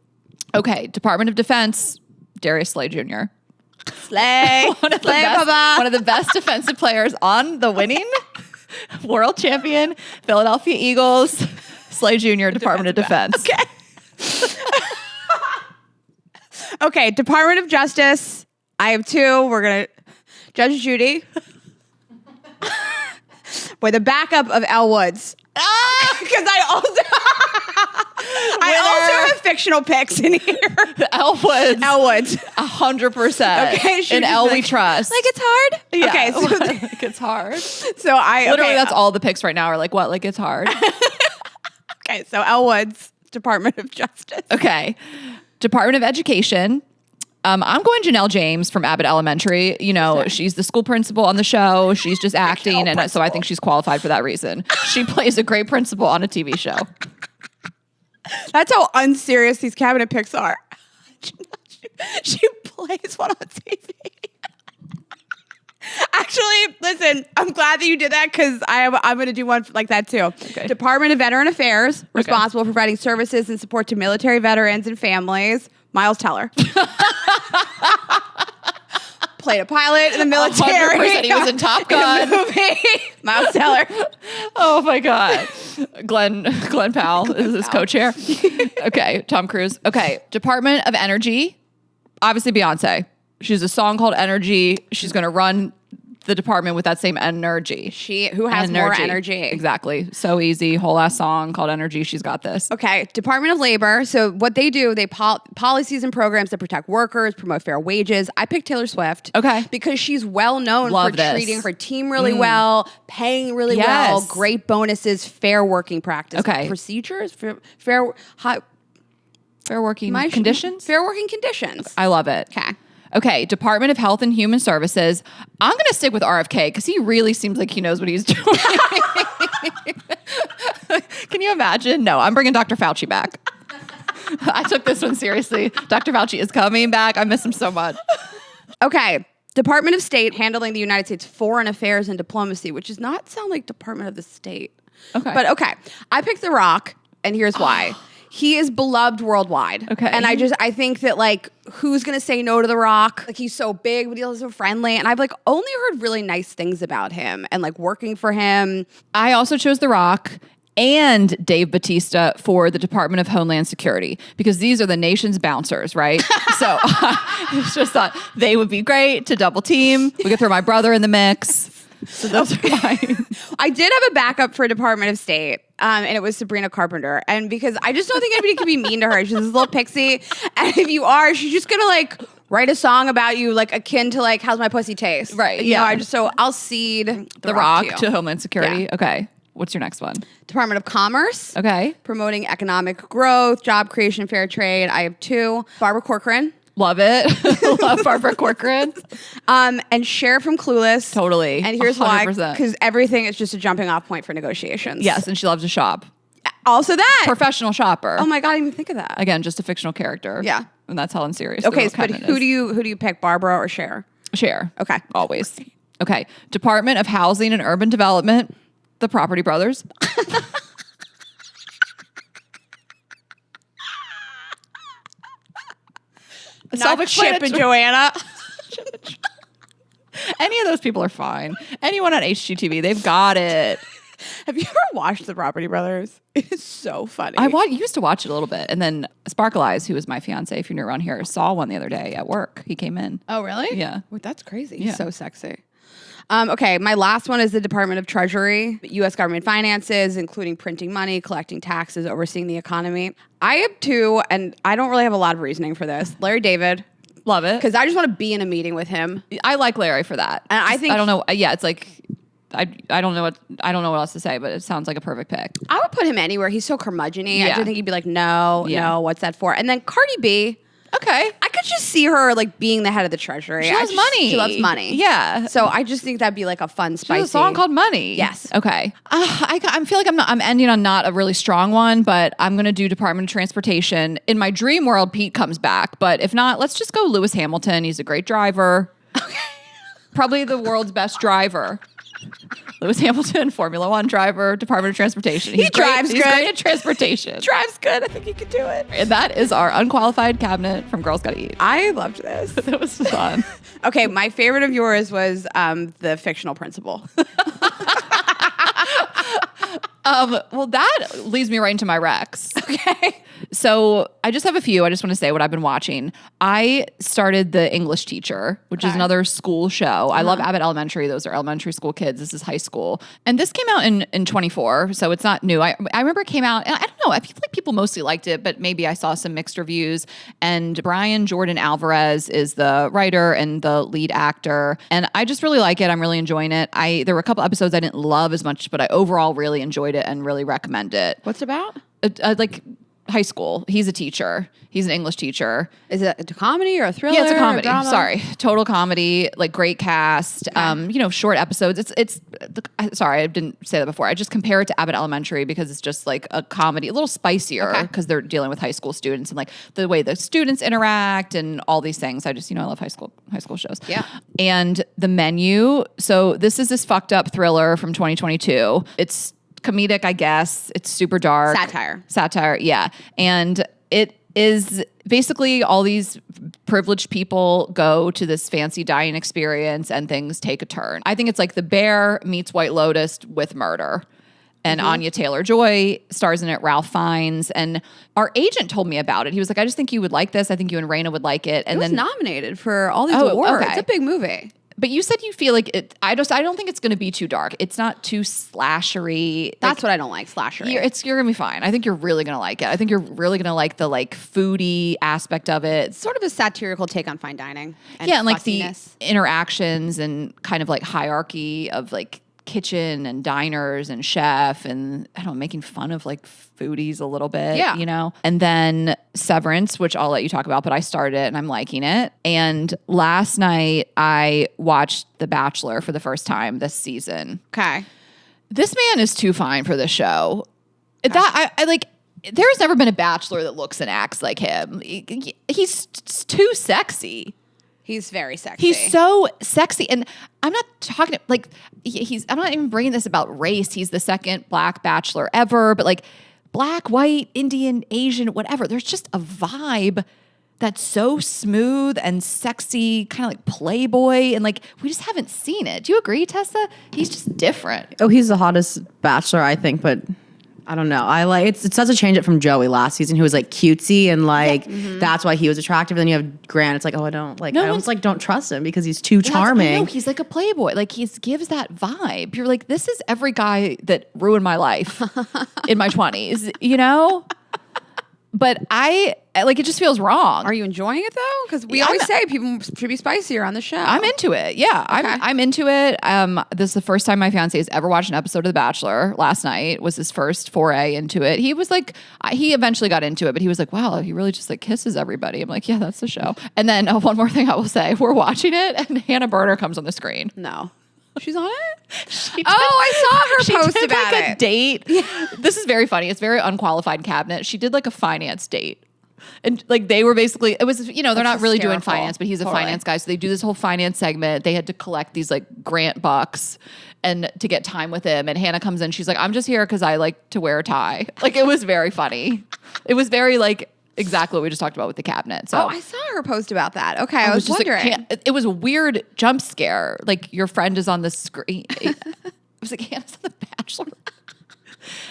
Okay. Department of Defense, Darius Slay Jr.
Slay.
One of the best defensive players on the winning world champion Philadelphia Eagles, Slay Jr., Department of Defense.
Okay. Okay, Department of Justice. I have two. We're going to Judge Judy. With a backup of Elle Woods. Because I also have fictional picks in here.
Elle Woods.
100%.
Okay, in Elle we trust.
Like it's hard?
Yeah.
Okay. So
like it's hard.
So
literally that's all the picks right now are like what? Like it's hard.
Okay, so Elle Woods, Department of Justice.
Okay. Department of Education. I'm going Janelle James from Abbott Elementary. She's the school principal on the show. She's just acting. And so I think she's qualified for that reason. She plays a great principal on a TV show.
That's how unserious these cabinet picks are. She plays one on TV. Actually, listen, I'm glad that you did that because I'm going to do one like that too. Okay. Department of Veteran Affairs, responsible for providing services and support to military veterans and families. Miles Teller. Played a pilot in the military.
100% he was in Top Gun.
In the movie. Miles Teller.
Oh my God. Glenn Powell is his co-chair. Okay. Tom Cruise. Okay. Department of Energy. Obviously Beyonce. She's a song called Energy. She's going to run the department with that same energy.
Who has more energy.
Exactly. So easy. Whole ass song called Energy. She's got this.
Okay. Department of Labor. So what they do, they policies and programs that protect workers, promote fair wages. I picked Taylor Swift.
Okay.
Because she's well known for treating her team really well, paying really well, great bonuses, fair working practice.
Okay.
Procedures, fair
working conditions?
Fair working conditions.
I love it. Okay, Department of Health and Human Services. I'm going to stick with RFK because he really seems like he knows what he's doing. Can you imagine? No, I'm bringing Dr. Fauci back. I took this one seriously. Dr. Fauci is coming back. I miss him so much.
Okay, Department of State, handling the United States foreign affairs and diplomacy, which does not sound like Department of the State.
Okay.
But okay, I picked The Rock, and here's why. He is beloved worldwide.
Okay.
And I think that like, who's going to say no to The Rock? Like he's so big, but he's so friendly. And I've like only heard really nice things about him and like working for him.
I also chose The Rock and Dave Bautista for the Department of Homeland Security because these are the nation's bouncers, right? So I just thought they would be great to double team. We could throw my brother in the mix. So those are mine.
I did have a backup for Department of State, and it was Sabrina Carpenter. And because I just don't think anybody can be mean to her. She's this little pixie. And if you are, she's just going to like write a song about you, like akin to like, how's my pussy taste?
Right.
You know, so I'll cede
The Rock to Homeland Security.
Yeah.
Okay. What's your next one?
Department of Commerce.
Okay.
Promoting economic growth, job creation, fair trade. I have 2. Barbara Corcoran.
Love it. Love Barbara Corcoran.
And Cher from Clueless.
Totally.
And here's
100%.
why. Because everything is just a jumping off point for negotiations.
Yes, and she loves to shop.
Also that.
Professional shopper.
Oh my God, I didn't even think of that.
Again, just a fictional character.
Yeah.
And that's Helen Sirius.
Okay, but who do you pick, Barbara or Cher?
Cher.
Okay.
Always. Okay. Department of Housing and Urban Development, the Property Brothers.
Not Chip and Joanna.
Any of those people are fine. Anyone on HGTV, they've got it.
Have you ever watched The Property Brothers? It is so funny.
I used to watch it a little bit. And then Sparkle Eyes, who was my fiance, if you're new around here, saw one the other day at work. He came in.
Oh, really?
Yeah.
Well, that's crazy.
Yeah.
He's so sexy. Okay, my last one is the Department of Treasury, U.S. government finances, including printing money, collecting taxes, overseeing the economy. I have 2, and I don't really have a lot of reasoning for this. Larry David.
Love it.
Because I just want to be in a meeting with him.
I like Larry for that.
And I think
I don't know. Yeah, it's like I don't know what else to say, but it sounds like a perfect pick.
I would put him anywhere. He's so curmudgeon-y.
Yeah.
I do think he'd be like, no, what's that for? And then Cardi B.
Okay.
I could just see her like being the head of the Treasury.
She loves money.
She loves money.
Yeah.
So I just think that'd be like a fun, spicy.
There's a song called Money.
Yes.
Okay. I feel like I'm ending on not a really strong one, but I'm going to do Department of Transportation. In my dream world, Pete comes back, but if not, let's just go Lewis Hamilton. He's a great driver. Okay. Probably the world's best driver. Lewis Hamilton, Formula One driver, Department of Transportation.
He drives good.
He's great at transportation.
Drives good. I think he could do it.
And that is our unqualified cabinet from Girls Gotta Eat.
I loved this.
It was fun.
Okay, my favorite of yours was the fictional principal.
Well, that leads me right into my recs.
Okay.
So I just have a few. I just want to say what I've been watching. I started The English Teacher, which is another school show. I love Abbott Elementary. Those are elementary school kids. This is high school. And this came out in 24, so it's not new. I remember it came out, and I don't know, I feel like people mostly liked it, but maybe I saw some mixed reviews. And Brian Jordan Alvarez is the writer and the lead actor. And I just really like it. I'm really enjoying it. There were a couple episodes I didn't love as much, but I overall really enjoyed it and really recommend it.
What's it about?
Like high school. He's a teacher. He's an English teacher.
Is it a comedy or a thriller?
Yeah, it's a comedy.
Drama?
Sorry. Total comedy, like great cast, short episodes. Sorry, I didn't say that before. I just compare it to Abbott Elementary because it's just like a comedy, a little spicier because they're dealing with high school students and like the way the students interact and all these things. I just, I love high school shows.
Yeah.
And The Menu. So this is this fucked up thriller from 2022. It's comedic, I guess. It's super dark. Satire, yeah. And it is basically all these privileged people go to this fancy dining experience and things take a turn. I think it's like The Bear meets White Lotus with murder. And Anya Taylor-Joy stars in it, Ralph Fiennes. And our agent told me about it. He was like, I just think you would like this. I think you and Raina would like it. And
It was
then
nominated for all these awards.
okay.
It's a big movie.
But you said you feel like it. I don't think it's going to be too dark. It's not too slashery.
That's what I don't like, slashery.
You're going to be fine. I think you're really going to like it. I think you're really going to like the like foodie aspect of it.
It's sort of a satirical take on fine dining. And
And like the
fussiness.
interactions and kind of like hierarchy of like kitchen and diners and chef and I don't know, making fun of like foodies a little bit,
Yeah.
you know? And then Severance, which I'll let you talk about, but I started it and I'm liking it. And last night I watched The Bachelor for the first time this season.
Okay.
This man is too fine for the show. That I like there's never been a Bachelor that looks and acts like him. He's too sexy.
He's very sexy.
He's so sexy. And I'm not talking like I'm not even bringing this about race. He's the second Black Bachelor ever, but like Black, white, Indian, Asian, whatever. There's just a vibe that's so smooth and sexy, kind of like Playboy. And like, we just haven't seen it. Do you agree, Tessa? He's just different.
Oh, he's the hottest Bachelor, I think, but I don't know. I like it's such a change up from Joey last season, who was like cutesy and like that's why he was attractive. And then you have Grant. It's like, oh, I don't trust him because he's too charming.
No, he's like a Playboy. Like he gives that vibe. You're like, this is every guy that ruined my life in my 20s, you know? But I like it just feels wrong.
Are you enjoying it though? Because we always say people should be spicier on the show.
I'm into it. Yeah,
Okay.
I'm into it. This is the first time my fiance has ever watched an episode of The Bachelor. Last night was his first foray into it. He was like, he eventually got into it, but he was like, wow, he really just like kisses everybody. I'm like, yeah, that's the show. And then one more thing I will say, we're watching it and Hannah Berner comes on the screen.
No. She's on it?
She did-
I saw her post
did
about
like a
it.
date. This is very funny. It's very unqualified cabinet. She did like a finance date. And like they were basically, it was, you know, they're
That's
not really doing
hysterical.
finance, but he's a
Totally.
finance guy. So they do this whole finance segment. They had to collect these like grant bucks and to get time with him. And Hannah comes in. She's like, I'm just here because I like to wear a tie. Like it was very funny. It was very like exactly what we just talked about with the cabinet. So
I saw her post about that. Okay, I was
just like,
wondering.
it was a weird jump scare. Like your friend is on the screen. I was like, Hannah's on The Bachelor.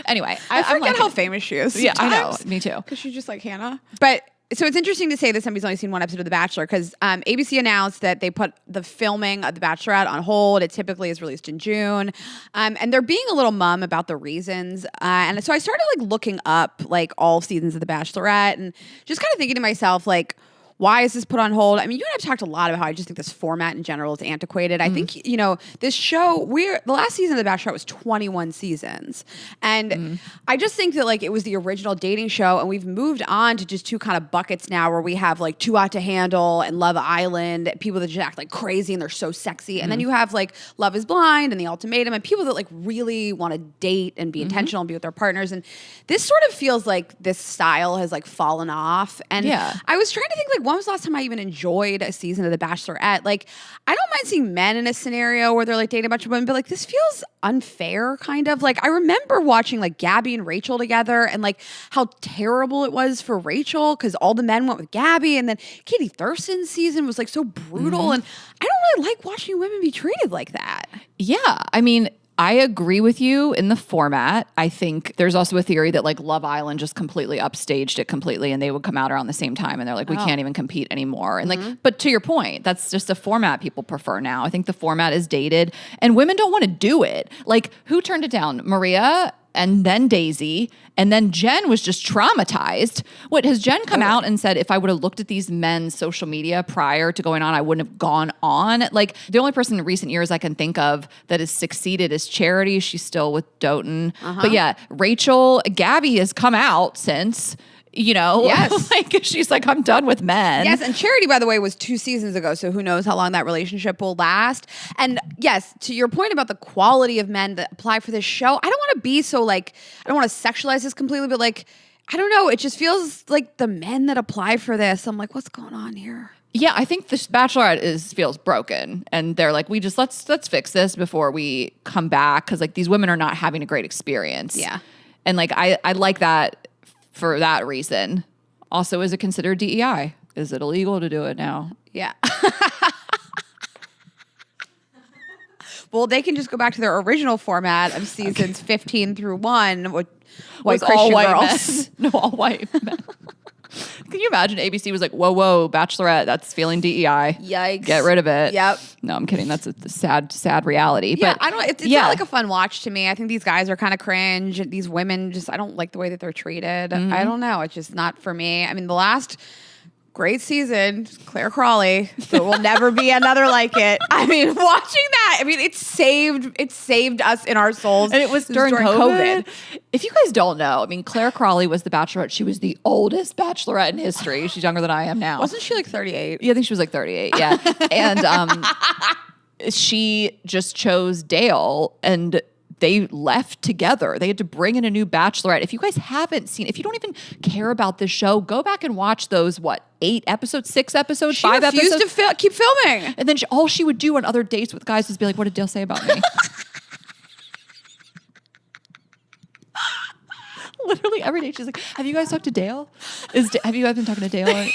Anyway,
I
I'm
forget
liking
how
it.
famous she is.
Yeah, I know.
sometimes.
Me too.
Because she's just like Hannah. But so it's interesting to say that somebody's only seen one episode of The Bachelor because ABC announced that they put the filming of The Bachelorette on hold. It typically is released in June. And they're being a little mum about the reasons. And so I started like looking up like all seasons of The Bachelorette and just kind of thinking to myself, like, why is this put on hold? I mean, you and I've talked a lot about how I just think this format in general is antiquated. I think, you know, this show, the last season of The Bachelorette was 21 seasons. And I just think that like it was the original dating show and we've moved on to just two kind of buckets now where we have like Too Hot to Handle and Love Island, people that just act like crazy and they're so sexy. And then you have like Love is Blind and The Ultimatum and people that like really want to date and be intentional and be with their partners. And this sort of feels like this style has like fallen off. And
Yeah.
I was trying to think like when was the last time I even enjoyed a season of The Bachelorette? Like, I don't mind seeing men in a scenario where they're like dating a bunch of women, but like this feels unfair, kind of. Like, I remember watching like Gabby and Rachel together and like how terrible it was for Rachel because all the men went with Gabby, and then Katie Thurston's season was like so brutal. And I don't really like watching women be treated like that.
Yeah. I mean, I agree with you in the format. I think there's also a theory that like Love Island just completely upstaged it completely and they would come out around the same time and they're like, we can't even compete anymore. And like, but to your point, that's just a format people prefer now. I think the format is dated and women don't want to do it. Like who turned it down? Maria and then Daisy, and then Jen was just traumatized. What, has Jen come out and said, if I would have looked at these men's social media prior to going on, I wouldn't have gone on? Like, the only person in recent years I can think of that has succeeded is Charity. She's still with Doughton. But yeah, Rachel, Gabby has come out since, you know,
Yes.
like she's like, I'm done with men.
Yes, and Charity, by the way, was 2 seasons ago, so who knows how long that relationship will last. And yes, to your point about the quality of men that apply for this show, I don't want to be so like, I don't want to sexualize this completely, but like, I don't know, it just feels like the men that apply for this, I'm like, what's going on here?
Yeah, I think this Bachelorette feels broken, and they're like, we just let's fix this before we come back because like these women are not having a great experience.
Yeah.
And like I like that for that reason. Also, is it considered DEI? Is it illegal to do it now?
Yeah. Well, they can just go back to their original format of seasons 15 through 1 with white
Was
Christian
all white
girls.
men. No, all white men. Can you imagine ABC was like, whoa, Bachelorette, that's feeling DEI.
Yikes.
Get rid of it.
Yep.
No, I'm kidding. That's a sad reality.
Yeah,
but
I don't. It's not like a fun watch to me. I think these guys are kind of cringe. These women just, I don't like the way that they're treated.
Mm-hmm.
I don't know. It's just not for me. I mean, the last great season, Claire Crawley. There will never be another like it. I mean, watching that, I mean, it saved us in our souls.
And it was during COVID. If you guys don't know, I mean, Claire Crawley was the Bachelorette. She was the oldest Bachelorette in history. She's younger than I am now.
Wasn't she like 38?
Yeah, I think she was like 38. Yeah. And she just chose Dale, and they left together. They had to bring in a new Bachelorette. If you guys haven't seen, if you don't even care about this show, go back and watch those, 8 episodes, 6 episodes, 5 episodes?
She refused to keep filming.
And then all she would do on other dates with guys was be like, what did Dale say about me? Literally every day she's like, have you guys talked to Dale? Have you guys been talking to Dale?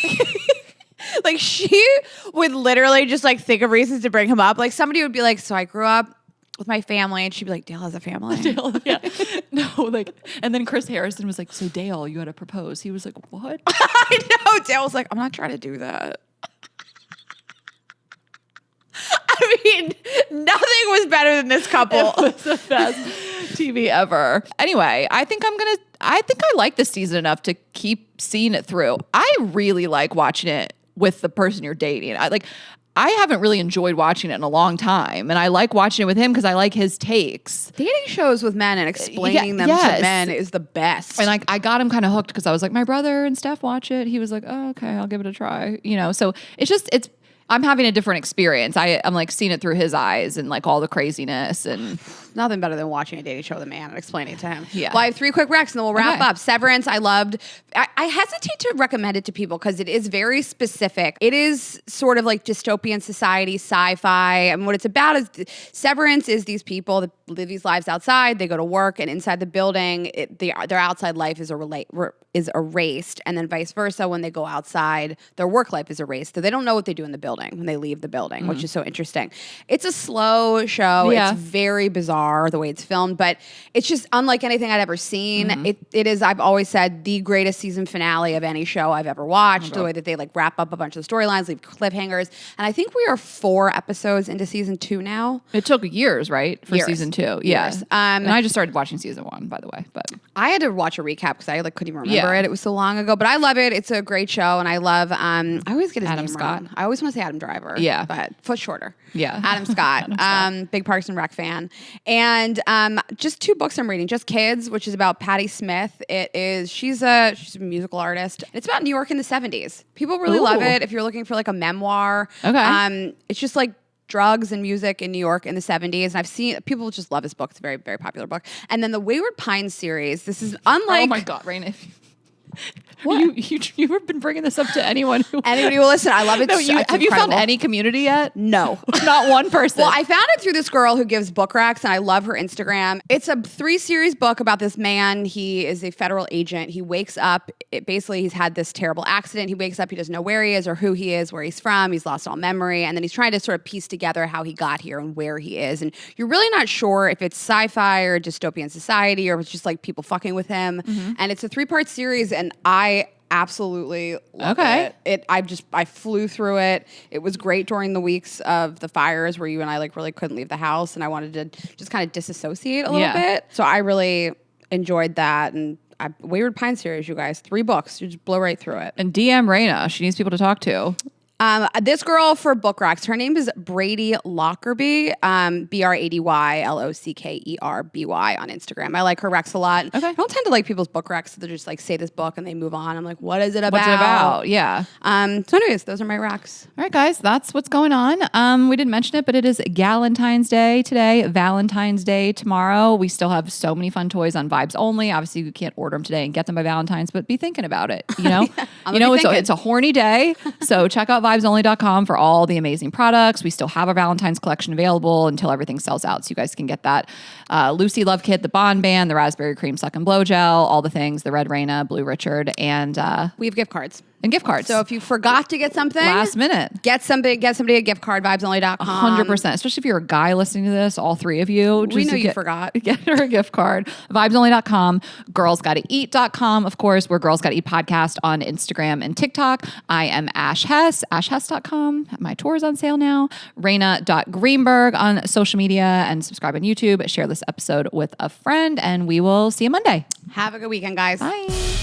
Like, she would literally just like think of reasons to bring him up. Like, somebody would be like, so I grew up with my family, and she'd be like, Dale has a family.
Dale, yeah. No, like, and then Chris Harrison was like, so Dale, you had to propose. He was like, what?
I know. Dale was like, I'm not trying to do that. I mean, nothing was better than this couple.
It was the best TV ever. Anyway, I think I like this season enough to keep seeing it through. I really like watching it with the person you're dating. I haven't really enjoyed watching it in a long time, and I like watching it with him because I like his takes.
Dating shows with men and explaining them to men is the best.
And I got him kind of hooked because I was like, my brother and Steph watch it. He was like, oh, okay, I'll give it a try. So I'm having a different experience. I'm like seeing it through his eyes and like all the craziness, and
nothing better than watching a dating show with a man and explaining it to him.
Yeah.
Well, I have 3 quick recs and then we'll wrap up. Severance, I loved. I hesitate to recommend it to people because it is very specific. It is sort of like dystopian society, sci-fi. And what it's about is Severance is these people that live these lives outside. They go to work, and inside the building, their outside life is erased. And then vice versa, when they go outside, their work life is erased. So they don't know what they do in the building when they leave the building, which is so interesting. It's a slow show.
Yeah.
It's very bizarre the way it's filmed, but it's just unlike anything I'd ever seen. It is, I've always said, the greatest season finale of any show I've ever watched. The way that they like wrap up a bunch of the storylines, leave cliffhangers. And I think we are 4 episodes into season 2 now.
it took years, right, for season 2. Yeah.
Years.
And I just started watching season 1, by the way. But
I had to watch a recap because I couldn't even remember it. It was so long ago, but I love it. It's a great show, and I love. I always get his
Adam
name
Scott.
wrong. I always want to say Adam Driver.
Yeah.
but foot shorter.
Yeah.
Adam Scott. Big Parks and Rec fan, and just 2 books I'm reading. Just Kids, which is about Patti Smith. She's a musical artist. It's about New York in the 70s. People really love it. If you're looking for like a memoir,
Okay.
It's just like drugs and music in New York in the 70s. And I've seen people just love this book. It's a very, very popular book. And then the Wayward Pines series. This is unlike.
oh my God, Raina. You've been bringing this up to anyone who
Anybody will listen. I love it.
No,
It's
have you found
incredible.
any community yet?
No.
Not one person.
Well, I found it through this girl who gives book racks, and I love her Instagram. It's a 3-series book about this man. He is a federal agent. He wakes up. He's had this terrible accident. He wakes up. He doesn't know where he is or who he is, where he's from. He's lost all memory. And then he's trying to sort of piece together how he got here and where he is. And you're really not sure if it's sci-fi or dystopian society or if it's just like people fucking with him. And it's a 3-part series, and I absolutely love it. I flew through it. It was great during the weeks of the fires where you and I like really couldn't leave the house, and I wanted to just kind of disassociate a little bit. So I really enjoyed that. And Wayward Pine series, you guys, 3 books. You just blow right through it.
And DM Raina. She needs people to talk to.
This girl for book racks, her name is Brady Lockerby, BradyLockerby on Instagram. I like her recs a lot.
Okay.
I don't tend to like people's book recs, so they just like say this book and they move on. I'm like, what is it about?
What's it about? Yeah.
So anyways, those are my racks.
All right, guys, that's what's going on. We didn't mention it, but it is Galentine's Day today, Valentine's Day tomorrow. We still have so many fun toys on Vibes Only. Obviously, you can't order them today and get them by Valentine's, but be thinking about it. You know, it's a horny day, so check out vibesonly.com for all the amazing products. We still have our Valentine's collection available until everything sells out, so you guys can get that. Lucy Love Kit, the Bond Band, the Raspberry Cream Suck and Blow Gel, all the things, the Red Raina, Blue Richard, and
We have gift cards.
And gift cards.
So if you forgot to get something
last minute,
get somebody a gift card, vibesonly.com.
100%. Especially if you're a guy listening to this, all three of you.
We know you forgot.
Get her a gift card. Vibesonly.com. Girlsgottaeat.com. Of course, we're Girls Gotta Eat Podcast on Instagram and TikTok. I am Ash Hess, ashhess.com. My tour is on sale now. Raina.Greenberg on social media, and subscribe on YouTube. Share this episode with a friend, and we will see you Monday.
Have a good weekend, guys.
Bye.